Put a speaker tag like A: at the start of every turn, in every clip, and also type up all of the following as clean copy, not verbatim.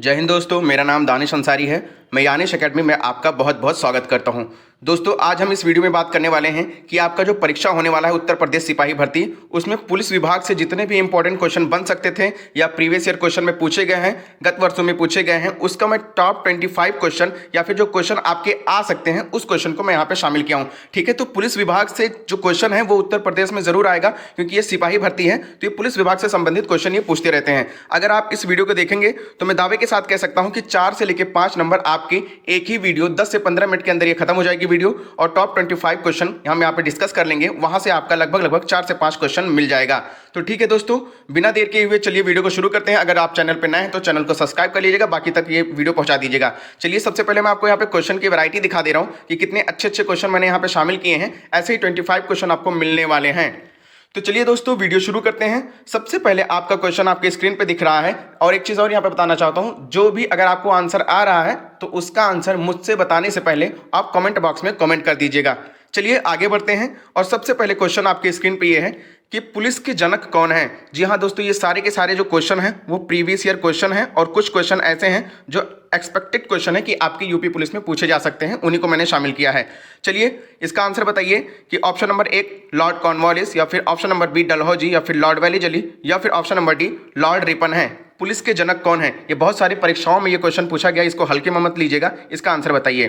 A: जय हिंद दोस्तों, मेरा नाम दानिश अंसारी है। मैं यानिश एकेडमी में आपका बहुत बहुत स्वागत करता हूं। दोस्तों, आज हम इस वीडियो में बात करने वाले हैं कि आपका जो परीक्षा होने वाला है उत्तर प्रदेश सिपाही भर्ती, उसमें पुलिस विभाग से जितने भी इंपॉर्टेंट क्वेश्चन बन सकते थे या प्रीवियस ईयर क्वेश्चन में पूछे गए हैं, गत वर्षों में पूछे गए हैं, उसका मैं टॉप 25 क्वेश्चन या फिर जो क्वेश्चन आपके आ सकते हैं उस क्वेश्चन को मैं यहाँ पे शामिल किया हूँ। ठीक है, तो पुलिस विभाग से जो क्वेश्चन है वो उत्तर प्रदेश में जरूर आएगा, क्योंकि ये सिपाही भर्ती है तो ये पुलिस विभाग से संबंधित क्वेश्चन ये पूछते रहते हैं। अगर आप इस वीडियो को देखेंगे तो मैं दावे के साथ कह सकता हूं कि 4 से लेकर 5 नंबर आपकी एक ही वीडियो 10 से 15 मिनट के अंदर ये खत्म हो जाएगी वीडियो, और टॉप 25 क्वेश्चन हम यहाँ पे डिस्कस कर लेंगे। वहां से आपका लगभग 4 से 5 क्वेश्चन मिल जाएगा। तो ठीक है दोस्तों, बिना देर के हुए चलिए वीडियो को शुरू करते हैं। अगर आप चैनल पर नए हैं तो चैनल को सब्सक्राइब कर लीजिएगा, बाकी तक ये वीडियो पहुंचा दीजिएगा। चलिए, सबसे पहले मैं आपको यहाँ पे क्वेश्चन की वैरायटी दिखा दे रहा हूँ कि कितने अच्छे अच्छे क्वेश्चन मैंने यहाँ पे शामिल किए हैं। ऐसे ही 25 क्वेश्चन आपको मिलने वाले हैं। तो चलिए दोस्तों, वीडियो शुरू करते हैं। सबसे पहले आपका क्वेश्चन आपके स्क्रीन पे दिख रहा है, और एक चीज और यहाँ पे बताना चाहता हूं, जो भी अगर आपको आंसर आ रहा है तो उसका आंसर मुझसे बताने से पहले आप कमेंट बॉक्स में कमेंट कर दीजिएगा। चलिए आगे बढ़ते हैं, और सबसे पहले क्वेश्चन आपके स्क्रीन पे ये है कि पुलिस के जनक कौन है। जी हाँ दोस्तों, ये सारे के सारे जो क्वेश्चन हैं वो प्रीवियस ईयर क्वेश्चन हैं, और कुछ क्वेश्चन ऐसे हैं जो एक्सपेक्टेड क्वेश्चन है कि आपकी यूपी पुलिस में पूछे जा सकते हैं, उन्हीं को मैंने शामिल किया है। चलिए इसका आंसर बताइए कि ऑप्शन नंबर 1 लॉर्ड कॉर्नवालिस, या फिर ऑप्शन नंबर बी डलहौजी, या फिर लॉर्ड वेलीजली, या फिर option number D Lord Ripon है। पुलिस के जनक कौन है? ये बहुत सारी परीक्षाओं में ये क्वेश्चन पूछा गया, इसको हल्के में मत लीजिएगा। इसका आंसर बताइए।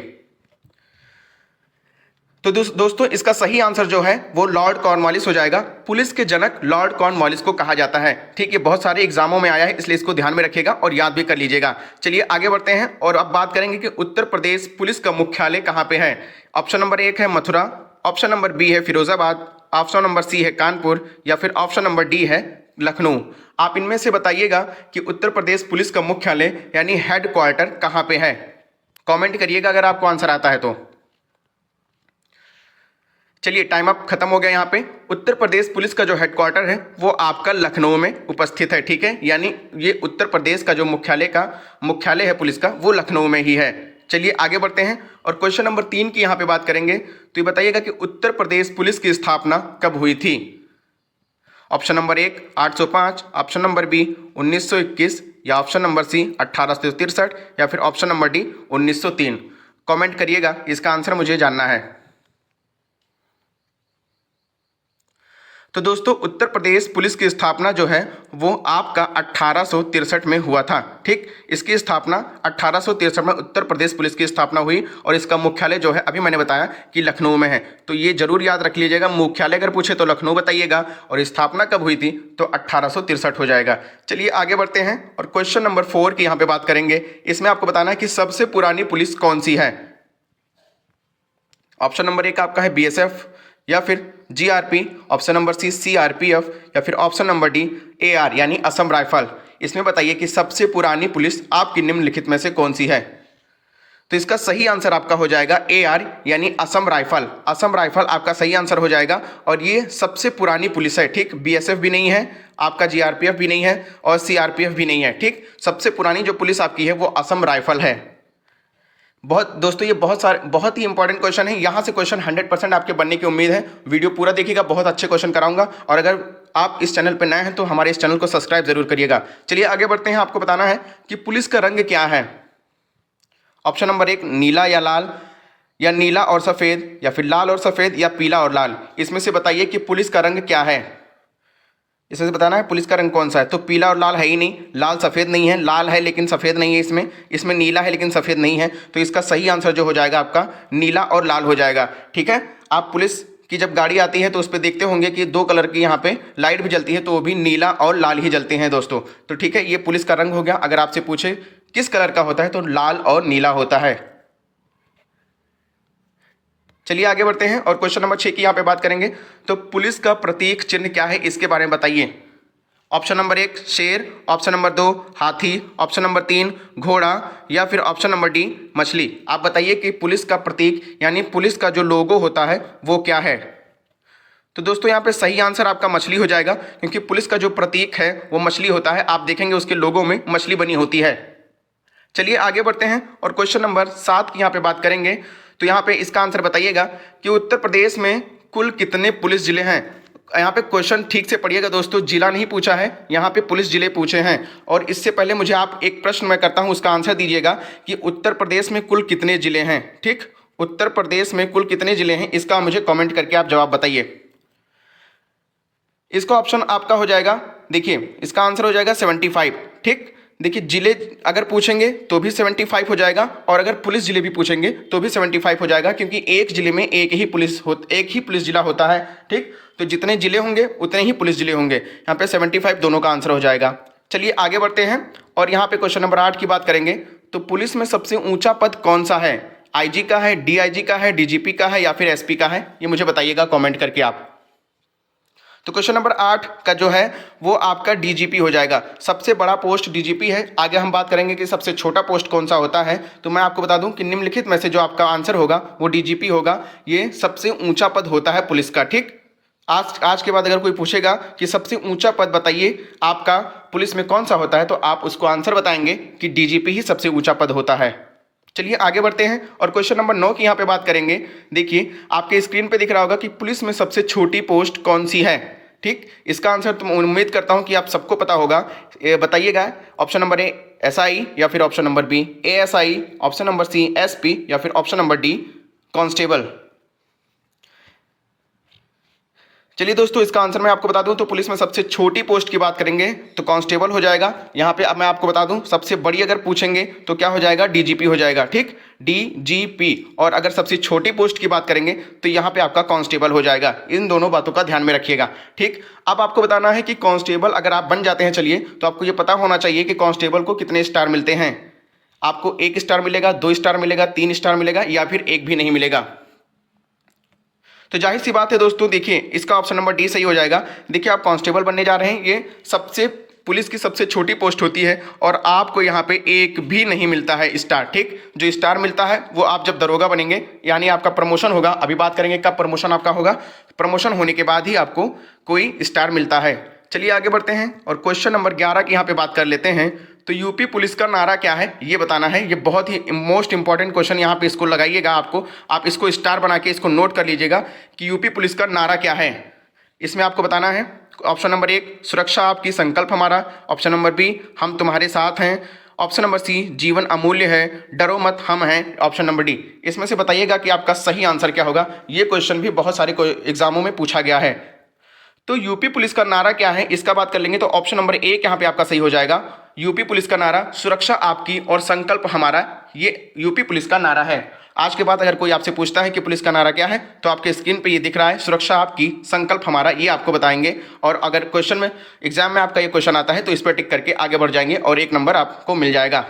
A: तो दोस्तों, इसका सही आंसर जो है वो लॉर्ड कॉर्नवालिस हो जाएगा। पुलिस के जनक लॉर्ड कॉर्नवालिस को कहा जाता है। ठीक है, बहुत सारे एग्जामों में आया है, इसलिए इसको ध्यान में रखिएगा और याद भी कर लीजिएगा। चलिए आगे बढ़ते हैं, और अब बात करेंगे कि उत्तर प्रदेश पुलिस का मुख्यालय कहाँ पे है। ऑप्शन नंबर 1 है मथुरा, ऑप्शन नंबर बी है फिरोजाबाद, ऑप्शन नंबर सी है कानपुर, या फिर ऑप्शन नंबर डी है लखनऊ। आप इनमें से बताइएगा कि उत्तर प्रदेश पुलिस का मुख्यालय यानी हेड क्वार्टर कहाँ पे है। कॉमेंट करिएगा अगर आपको आंसर आता है तो। चलिए, टाइम अप खत्म हो गया। यहाँ पे उत्तर प्रदेश पुलिस का जो हेडक्वार्टर है वो आपका लखनऊ में उपस्थित है। ठीक है, यानी ये उत्तर प्रदेश का जो मुख्यालय है पुलिस का वो लखनऊ में ही है। चलिए आगे बढ़ते हैं, और क्वेश्चन नंबर 3 की यहाँ पे बात करेंगे। तो ये बताइएगा कि उत्तर प्रदेश पुलिस की स्थापना कब हुई थी। Option number 1 805, option number B 1921, या ऑप्शन नंबर सी 1863, या फिर ऑप्शन नंबर डी 1903। कॉमेंट करिएगा, इसका आंसर मुझे जानना है। तो दोस्तों, उत्तर प्रदेश पुलिस की स्थापना जो है वो आपका 1863 में हुआ था। ठीक, इसकी स्थापना 1863 में उत्तर प्रदेश पुलिस की स्थापना हुई, और इसका मुख्यालय जो है अभी मैंने बताया कि लखनऊ में है। तो ये जरूर याद रख लीजिएगा, मुख्यालय अगर पूछे तो लखनऊ बताइएगा, और स्थापना कब हुई थी तो 1863 हो जाएगा। चलिए आगे बढ़ते हैं, और क्वेश्चन नंबर 4 की यहाँ पे बात करेंगे। इसमें आपको बताना है कि सबसे पुरानी पुलिस कौन सी है। ऑप्शन नंबर 1 आपका है बीएसएफ, या फिर GRP, option number C CRPF, या फिर ऑप्शन नंबर डी एआर यानी असम राइफल। इसमें बताइए कि सबसे पुरानी पुलिस आपकी निम्नलिखित में से कौन सी है। तो इसका सही आंसर आपका हो जाएगा एआर यानी असम राइफल। असम राइफल आपका सही आंसर हो जाएगा, और ये सबसे पुरानी पुलिस है। ठीक, बीएसएफ भी नहीं है, आपका जीआरपीएफ भी नहीं है, और सीआरपीएफ भी नहीं है। ठीक, सबसे पुरानी जो पुलिस आपकी है वो असम राइफल है। दोस्तों, ये बहुत ही इंपॉर्टेंट क्वेश्चन है। यहाँ से क्वेश्चन 100% आपके बनने की उम्मीद है। वीडियो पूरा देखिएगा, बहुत अच्छे क्वेश्चन कराऊंगा। और अगर आप इस चैनल पर नए हैं तो हमारे इस चैनल को सब्सक्राइब जरूर करिएगा। चलिए आगे बढ़ते हैं, आपको बताना है कि पुलिस का रंग क्या है। ऑप्शन नंबर 1 नीला या लाल, या नीला और सफेद, या फिर लाल और सफेद, या पीला और लाल। इसमें से बताइए कि पुलिस का रंग क्या है। इसमें से बताना है पुलिस का रंग कौन सा है। तो पीला और लाल है ही नहीं, लाल सफ़ेद नहीं है, लाल है लेकिन सफ़ेद नहीं है, इसमें नीला है लेकिन सफ़ेद नहीं है। तो इसका सही आंसर जो हो जाएगा आपका नीला और लाल हो जाएगा। ठीक है, आप पुलिस की जब गाड़ी आती है तो उस पर देखते होंगे कि 2 कलर की यहाँ पे लाइट भी जलती है, तो वो भी नीला और लाल ही जलते हैं दोस्तों। तो ठीक है, ये पुलिस का रंग हो गया। अगर आपसे पूछे किस कलर का होता है तो लाल और नीला होता है। चलिए आगे बढ़ते हैं, और क्वेश्चन नंबर 6 की यहाँ पे बात करेंगे। तो पुलिस का प्रतीक चिन्ह क्या है, इसके बारे में बताइए। ऑप्शन नंबर 1 शेर, ऑप्शन नंबर 2 हाथी, ऑप्शन नंबर 3 घोड़ा, या फिर ऑप्शन नंबर डी मछली। आप बताइए कि पुलिस का प्रतीक यानी पुलिस का जो लोगो होता है वो क्या है। तो दोस्तों, यहाँ पे सही आंसर आपका मछली हो जाएगा, क्योंकि पुलिस का जो प्रतीक है वो मछली होता है। आप देखेंगे उसके लोगो में मछली बनी होती है। चलिए आगे बढ़ते हैं, और क्वेश्चन नंबर 7 की यहाँ पे बात करेंगे। तो यहाँ पे इसका आंसर बताइएगा कि उत्तर प्रदेश में कुल कितने पुलिस जिले हैं। यहाँ पे क्वेश्चन ठीक से पढ़िएगा दोस्तों, जिला नहीं पूछा है, यहाँ पे पुलिस जिले पूछे हैं। और इससे पहले मुझे आप एक प्रश्न मैं करता हूँ, उसका आंसर दीजिएगा कि उत्तर प्रदेश में कुल कितने जिले हैं। ठीक, उत्तर प्रदेश में कुल कितने जिले हैं, इसका मुझे कमेंट करके आप जवाब बताइए। इसका ऑप्शन आपका हो जाएगा, देखिए इसका आंसर हो जाएगा 75। ठीक, देखिए जिले अगर पूछेंगे तो भी 75 हो जाएगा, और अगर पुलिस जिले भी पूछेंगे तो भी 75 हो जाएगा, क्योंकि एक जिले में एक ही पुलिस जिला होता है। ठीक, तो जितने जिले होंगे उतने ही पुलिस जिले होंगे। यहाँ पे 75 दोनों का आंसर हो जाएगा। चलिए आगे बढ़ते हैं, और यहाँ पे क्वेश्चन नंबर 8 की बात करेंगे। तो पुलिस में सबसे ऊंचा पद कौन सा है? IG का है, DIG का है, DGP का है, या फिर SP का है? ये मुझे बताइएगा कमेंट करके आप। तो क्वेश्चन नंबर 8 का जो है वो आपका DGP हो जाएगा। सबसे बड़ा पोस्ट DGP है। आगे हम बात करेंगे कि सबसे छोटा पोस्ट कौन सा होता है। तो मैं आपको बता दूं कि निम्नलिखित में से जो आपका आंसर होगा वो DGP होगा। ये सबसे ऊंचा पद होता है पुलिस का। ठीक, आज के बाद अगर कोई पूछेगा कि सबसे ऊंचा पद बताइए आपका पुलिस में कौन सा होता है, तो आप उसको आंसर बताएंगे कि DGP ही सबसे ऊंचा पद होता है। चलिए आगे बढ़ते हैं, और क्वेश्चन नंबर 9 की यहाँ पे बात करेंगे। देखिए आपके स्क्रीन पे दिख रहा होगा कि पुलिस में सबसे छोटी पोस्ट कौन सी है। ठीक, इसका आंसर तो उम्मीद करता हूँ कि आप सबको पता होगा। बताइएगा, ऑप्शन नंबर A SI, या फिर option number B ASI, option number C SP, या फिर ऑप्शन नंबर D कांस्टेबल। चलिए दोस्तों, इसका आंसर मैं आपको बता दूं तो पुलिस में सबसे छोटी पोस्ट की बात करेंगे तो कांस्टेबल हो जाएगा। यहाँ पे अब मैं आपको बता दूं सबसे बड़ी अगर पूछेंगे तो क्या हो जाएगा, DGP हो जाएगा। ठीक, DGP। और अगर सबसे छोटी पोस्ट की बात करेंगे तो यहाँ पे आपका कांस्टेबल हो जाएगा। इन दोनों बातों का ध्यान में रखिएगा। ठीक, अब आपको बताना है कि कांस्टेबल अगर आप बन जाते हैं, चलिए, तो आपको ये पता होना चाहिए कि कांस्टेबल को कितने स्टार मिलते हैं। आपको 1 स्टार मिलेगा, 2 स्टार मिलेगा, 3 स्टार मिलेगा, या फिर 1 भी नहीं मिलेगा। तो जाहिर सी बात है दोस्तों, देखिए इसका ऑप्शन नंबर D सही हो जाएगा। देखिए आप कांस्टेबल बनने जा रहे हैं, ये सबसे पुलिस की सबसे छोटी पोस्ट होती है, और आपको यहाँ पे 1 भी नहीं मिलता है स्टार। ठीक, जो स्टार मिलता है वो आप जब दरोगा बनेंगे, यानी आपका प्रमोशन होगा। अभी बात करेंगे कब प्रमोशन आपका होगा, प्रमोशन होने के बाद ही आपको कोई स्टार मिलता है। चलिए आगे बढ़ते हैं, और क्वेश्चन नंबर 11 की यहाँ पे बात कर लेते हैं। तो यूपी पुलिस का नारा क्या है ये बताना है। ये बहुत ही मोस्ट इंपॉर्टेंट क्वेश्चन, यहाँ पे इसको लगाइएगा। आप इसको स्टार बना के इसको नोट कर लीजिएगा कि यूपी पुलिस का नारा क्या है। इसमें आपको बताना है ऑप्शन नंबर 1 सुरक्षा आपकी संकल्प हमारा, ऑप्शन नंबर B हम तुम्हारे साथ हैं, ऑप्शन नंबर C जीवन अमूल्य है, डरो मत हम हैं, ऑप्शन नंबर D। इसमें से बताइएगा कि आपका सही आंसर क्या होगा। ये क्वेश्चन भी बहुत सारे एग्जामों में पूछा गया है। तो यूपी पुलिस का नारा क्या है इसका बात कर लेंगे, तो ऑप्शन नंबर 1 यहाँ पे आपका सही हो जाएगा। यूपी पुलिस का नारा सुरक्षा आपकी और संकल्प हमारा, ये यूपी पुलिस का नारा है। आज के बाद अगर कोई आपसे पूछता है कि पुलिस का नारा क्या है, तो आपके स्क्रीन पे ये दिख रहा है, सुरक्षा आपकी संकल्प हमारा, ये आपको बताएंगे। और अगर क्वेश्चन में एग्जाम में आपका ये क्वेश्चन आता है तो इस पर टिक करके आगे बढ़ जाएंगे और 1 नंबर आपको मिल जाएगा।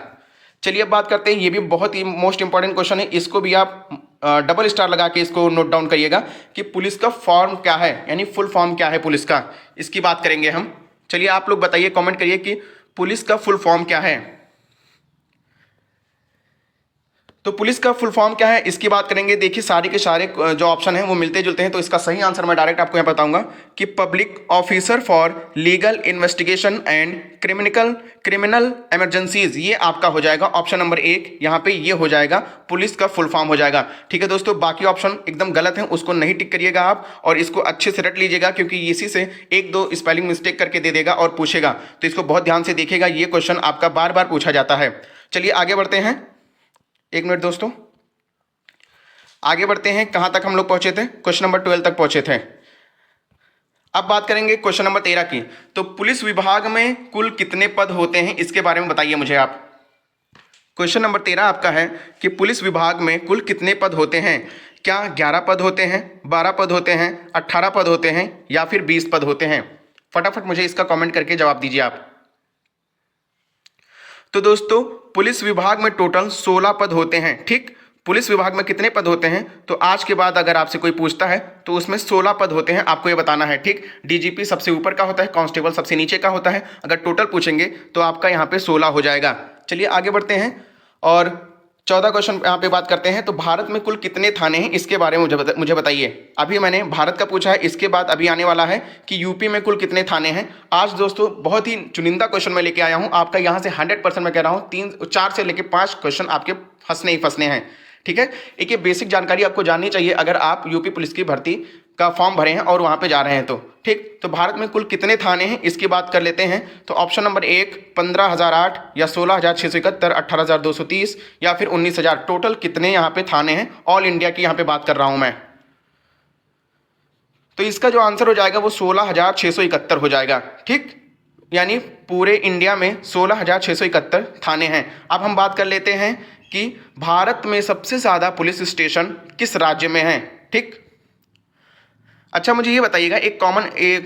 A: चलिए अब बात करते हैं, ये भी बहुत ही मोस्ट इंपॉर्टेंट क्वेश्चन है, इसको भी आप डबल स्टार लगा के इसको नोट डाउन करिएगा कि पुलिस का फॉर्म क्या है, यानी फुल फॉर्म क्या है पुलिस का, इसकी बात करेंगे हम। चलिए आप लोग बताइए, कमेंट करिए कि पुलिस का फुल फॉर्म क्या है। तो पुलिस का फुल फॉर्म क्या है इसकी बात करेंगे। देखिए सारे के सारे जो ऑप्शन हैं वो मिलते जुलते हैं, तो इसका सही आंसर मैं डायरेक्ट आपको यहाँ बताऊंगा कि public officer for legal investigation and criminal emergencies, ये आपका हो जाएगा ऑप्शन नंबर 1। यहाँ पे ये हो जाएगा पुलिस का फुल फॉर्म हो जाएगा। ठीक है दोस्तों, बाकी ऑप्शन एकदम गलत है, उसको नहीं टिक करिएगा आप, और इसको अच्छे से रट लीजिएगा, क्योंकि इसी से 1-2 स्पेलिंग मिस्टेक करके दे देगा और पूछेगा, तो इसको बहुत ध्यान से देखिएगा, ये क्वेश्चन आपका बार बार पूछा जाता है। चलिए आगे बढ़ते हैं, 1 मिनट दोस्तों, आगे बढ़ते हैं। कहां तक हम लोग पहुंचे थे, क्वेश्चन नंबर 12 तक पहुंचे थे। अब बात करेंगे क्वेश्चन नंबर 13 की। तो पुलिस विभाग में कुल कितने पद होते हैं इसके बारे में बताइए मुझे आप। क्वेश्चन नंबर 13 आपका है कि पुलिस विभाग में कुल कितने पद होते हैं। क्या 11 पद होते हैं, 12 पद होते हैं, 18 पद होते हैं, या फिर 20 पद होते हैं? फटाफट मुझे इसका कमेंट करके जवाब दीजिए आप। तो दोस्तों पुलिस विभाग में टोटल 16 पद होते हैं। ठीक, पुलिस विभाग में कितने पद होते हैं, तो आज के बाद अगर आपसे कोई पूछता है तो उसमें 16 पद होते हैं, आपको ये बताना है। ठीक, DGP सबसे ऊपर का होता है, कांस्टेबल सबसे नीचे का होता है। अगर टोटल पूछेंगे तो आपका यहाँ पे 16 हो जाएगा। चलिए आगे बढ़ते हैं, और 14 क्वेश्चन यहाँ पे बात करते हैं। तो भारत में कुल कितने थाने हैं इसके बारे में मुझे बताइए। अभी मैंने भारत का पूछा है, इसके बाद अभी आने वाला है कि यूपी में कुल कितने थाने हैं। आज दोस्तों बहुत ही चुनिंदा क्वेश्चन मैं लेके आया हूँ आपका, यहाँ से 100% मैं कह रहा हूँ 4 से लेकर 5 क्वेश्चन आपके फंसने ही फंसने हैं। ठीक है, एक ये बेसिक जानकारी आपको जाननी चाहिए अगर आप यूपी पुलिस की भर्ती का फॉर्म भरे हैं और वहाँ पे जा रहे हैं। तो ठीक, तो भारत में कुल कितने थाने हैं इसकी बात कर लेते हैं। तो ऑप्शन नंबर 1 15,008 या 16,671, 18,230 या फिर 19,000, टोटल कितने यहाँ पे थाने हैं ऑल इंडिया की यहाँ पे बात कर रहा हूँ मैं। तो इसका जो आंसर हो जाएगा वो 16,671 हो जाएगा। ठीक, यानी पूरे इंडिया में 16,671 थाने हैं। अब हम बात कर लेते हैं कि भारत में सबसे ज़्यादा पुलिस स्टेशन किस राज्य में है। ठीक, अच्छा मुझे ये बताइएगा, एक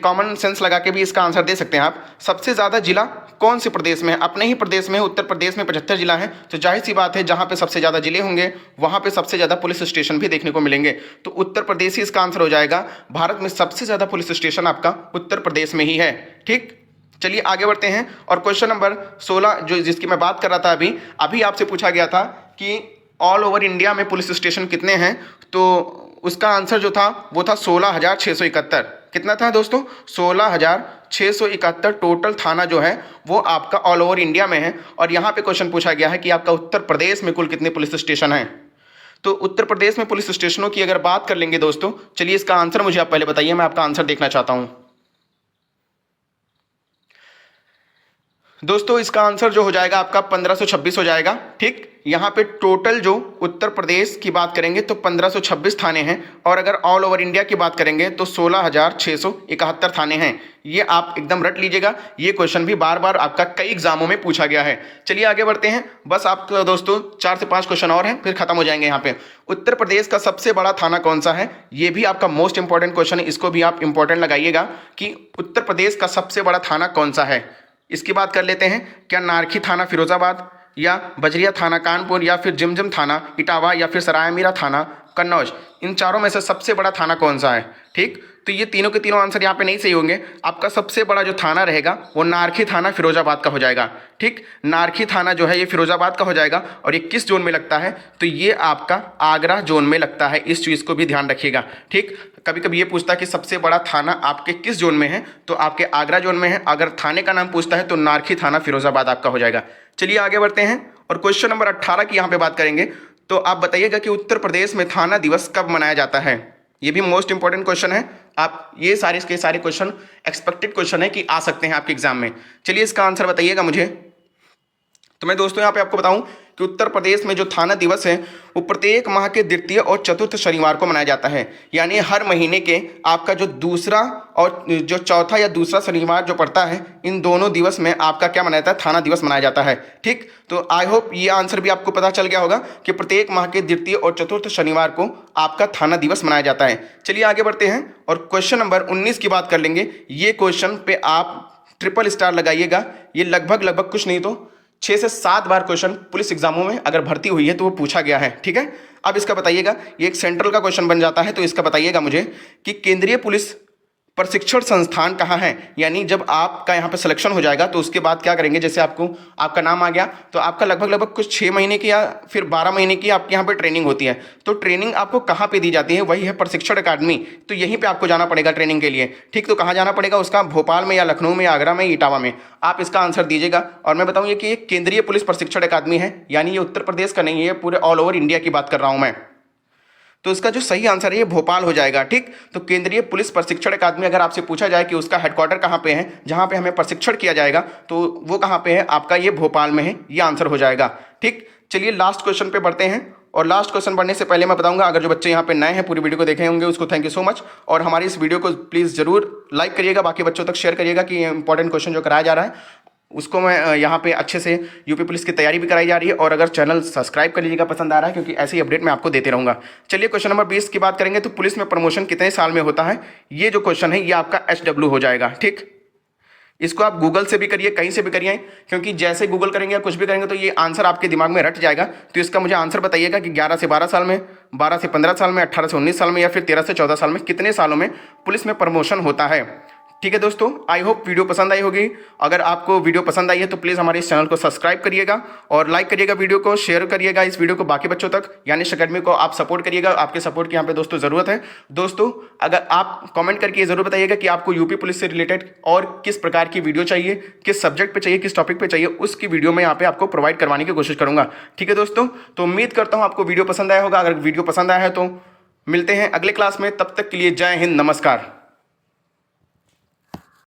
A: कॉमन सेंस लगा के भी इसका आंसर दे सकते हैं आप। सबसे ज़्यादा जिला कौन से प्रदेश में है? अपने ही प्रदेश में, उत्तर प्रदेश में 75 जिला है। तो जाहिर सी बात है जहाँ पे सबसे ज़्यादा जिले होंगे वहाँ पे सबसे ज़्यादा पुलिस स्टेशन भी देखने को मिलेंगे। तो उत्तर प्रदेश ही इसका आंसर हो जाएगा। भारत में सबसे ज़्यादा पुलिस स्टेशन आपका उत्तर प्रदेश में ही है। ठीक, चलिए आगे बढ़ते हैं। और क्वेश्चन नंबर 16 जो जिसकी मैं बात कर रहा था अभी आपसे पूछा गया था कि ऑल ओवर इंडिया में पुलिस स्टेशन कितने हैं। तो उसका आंसर जो था वो था 16,671। कितना था दोस्तों? 16,671 टोटल थाना जो है वो आपका ऑल ओवर इंडिया में है। और यहाँ पे क्वेश्चन पूछा गया है कि आपका उत्तर प्रदेश में कुल कितने पुलिस स्टेशन हैं। तो उत्तर प्रदेश में पुलिस स्टेशनों की अगर बात कर लेंगे दोस्तों, चलिए इसका आंसर मुझे आप पहले बताइए, मैं आपका आंसर देखना चाहता हूँ। दोस्तों इसका आंसर जो हो जाएगा आपका 1526 हो जाएगा। ठीक, यहाँ पे टोटल जो उत्तर प्रदेश की बात करेंगे तो 1526 थाने हैं। और अगर ऑल ओवर इंडिया की बात करेंगे तो 16,671 थाने हैं। ये आप एकदम रट लीजिएगा, ये क्वेश्चन भी बार बार आपका कई एग्जामों में पूछा गया है। चलिए आगे बढ़ते हैं। बस आप दोस्तों 4 से 5 क्वेश्चन और हैं फिर खत्म हो जाएंगे यहाँ पे। उत्तर प्रदेश का सबसे बड़ा थाना कौन सा है? ये भी आपका मोस्ट इंपॉर्टेंट क्वेश्चन है, इसको भी आप इंपॉर्टेंट लगाइएगा कि उत्तर प्रदेश का सबसे बड़ा थाना कौन सा है। इसकी बात कर लेते हैं। क्या नारखी थाना फिरोजाबाद, या बजरिया थाना कानपुर, या फिर जिमजम थाना इटावा, या फिर सराय मीरा थाना कन्नौज, इन चारों में से सबसे बड़ा थाना कौन सा है? ठीक, तो ये तीनों के तीनों आंसर यहाँ पे नहीं सही होंगे। आपका सबसे बड़ा जो थाना रहेगा वो नारखी थाना फिरोजाबाद का हो जाएगा। ठीक, नारखी थाना जो है ये फिरोजाबाद का हो जाएगा। और ये किस जोन में लगता है? तो ये आपका आगरा जोन में लगता है। इस चीज़ को भी ध्यान रखिएगा। ठीक, कभी कभी ये पूछता है कि सबसे बड़ा थाना आपके किस जोन में है, तो आपके आगरा जोन में है। अगर थाने का नाम पूछता है तो नारखी थाना फिरोजाबाद आपका हो जाएगा। चलिए आगे बढ़ते हैं और क्वेश्चन नंबर 18 की यहाँ पे बात करेंगे। तो आप बताइएगा कि उत्तर प्रदेश में थाना दिवस कब मनाया जाता है? ये भी मोस्ट इंपॉर्टेंट क्वेश्चन है। आप ये सारे के सारे क्वेश्चन एक्सपेक्टेड क्वेश्चन है कि आ सकते हैं आपके एग्जाम में। चलिए इसका आंसर बताइएगा मुझे। तो मैं दोस्तों यहाँ पे आपको बताऊं कि उत्तर प्रदेश में जो थाना दिवस है वो प्रत्येक माह के द्वितीय और चतुर्थ शनिवार को मनाया जाता है। यानी हर महीने के आपका जो दूसरा और जो चौथा या दूसरा शनिवार जो पड़ता है, इन दोनों दिवस में आपका क्या मनाया जाता है? थाना दिवस मनाया जाता है। ठीक, तो आई होप ये आंसर भी आपको पता चल गया होगा कि प्रत्येक माह के द्वितीय और चतुर्थ शनिवार को आपका थाना दिवस मनाया जाता है। चलिए आगे बढ़ते हैं और क्वेश्चन नंबर 19 की बात कर लेंगे। ये क्वेश्चन पे आप ट्रिपल स्टार लगाइएगा। ये लगभग कुछ नहीं तो 6 से 7 बार क्वेश्चन पुलिस एग्जामों में अगर भर्ती हुई है तो वो पूछा गया है। ठीक है, अब इसका बताइएगा, ये एक सेंट्रल का क्वेश्चन बन जाता है। तो इसका बताइएगा मुझे कि केंद्रीय पुलिस प्रशिक्षण संस्थान कहाँ है? यानी जब आपका यहाँ पे सिलेक्शन हो जाएगा तो उसके बाद क्या करेंगे, जैसे आपका नाम आ गया तो आपका लगभग कुछ 6 महीने की या फिर 12 महीने की आपके यहाँ पे ट्रेनिंग होती है। तो ट्रेनिंग आपको कहाँ पे दी जाती है? वही है प्रशिक्षण अकादमी। तो यहीं पे आपको जाना पड़ेगा ट्रेनिंग के लिए। ठीक, तो कहाँ जाना पड़ेगा उसका? भोपाल में, या लखनऊ में, या आगरा में, इटावा में। आप इसका आंसर दीजिएगा। और मैं बताऊँ ये कि एक केंद्रीय पुलिस प्रशिक्षण अकादमी है, यानी ये उत्तर प्रदेश का नहीं है, पूरे ऑल ओवर इंडिया की बात कर रहा हूँ मैं। तो इसका जो सही आंसर है ये भोपाल हो जाएगा। ठीक, तो केंद्रीय पुलिस प्रशिक्षण अकादमी अगर आपसे पूछा जाए कि उसका हेडक्वार्टर कहाँ पे है, जहाँ पे हमें प्रशिक्षण किया जाएगा, तो वो कहाँ पे है? आपका ये भोपाल में है। ये आंसर हो जाएगा। ठीक, चलिए लास्ट क्वेश्चन पे बढ़ते हैं। और लास्ट क्वेश्चन बढ़ने से पहले मैं बताऊंगा, अगर जो बच्चे यहाँ पे नए हैं पूरी वीडियो को देखे होंगे उसको थैंक यू सो मच। और हमारी इस वीडियो को प्लीज़ ज़रूर लाइक करिएगा, बाकी बच्चों तक शेयर करिएगा कि इंपॉर्टेंट क्वेश्चन जो कराया जा रहा है उसको मैं यहाँ पे अच्छे से यूपी पुलिस की तैयारी भी कराई जा रही है। और अगर चैनल सब्सक्राइब कर लीजिएगा पसंद आ रहा है, क्योंकि ऐसे ही अपडेट मैं आपको देते रहूँगा। चलिए क्वेश्चन नंबर 20 की बात करेंगे। तो पुलिस में प्रमोशन कितने साल में होता है? ये जो क्वेश्चन है ये आपका SW हो जाएगा। ठीक, इसको आप गूगल से भी करिए, कहीं से भी करिए, क्योंकि जैसे गूगल करेंगे या कुछ भी करेंगे तो ये आंसर आपके दिमाग में रट जाएगा। तो इसका मुझे आंसर बताइएगा कि 11 से 12 साल में, 12 से 15 साल में, 18 से 19 साल में, या फिर 13 से 14 साल में, कितने सालों में पुलिस में प्रमोशन होता है? ठीक है दोस्तों, आई होप वीडियो पसंद आई होगी। अगर आपको वीडियो पसंद आई है तो प्लीज़ हमारे इस चैनल को सब्सक्राइब करिएगा और लाइक करिएगा, वीडियो को शेयर करिएगा, इस वीडियो को बाकी बच्चों तक, यानिश अकेडमी को आप सपोर्ट करिएगा। आपके सपोर्ट की यहाँ पे दोस्तों ज़रूरत है। दोस्तों अगर आप कमेंट करके ज़रूर बताइएगा कि आपको यूपी पुलिस से रिलेटेड और किस प्रकार की वीडियो चाहिए, किस सब्जेक्ट पर चाहिए, किस टॉपिक पर चाहिए, उसकी वीडियो मैं यहाँ पे आपको प्रोवाइड करवाने की कोशिश करूँगा। ठीक है दोस्तों, तो उम्मीद करता हूँ आपको वीडियो पसंद आया होगा। अगर वीडियो पसंद आया है तो मिलते हैं अगले क्लास में, तब तक के लिए जय हिंद, नमस्कार।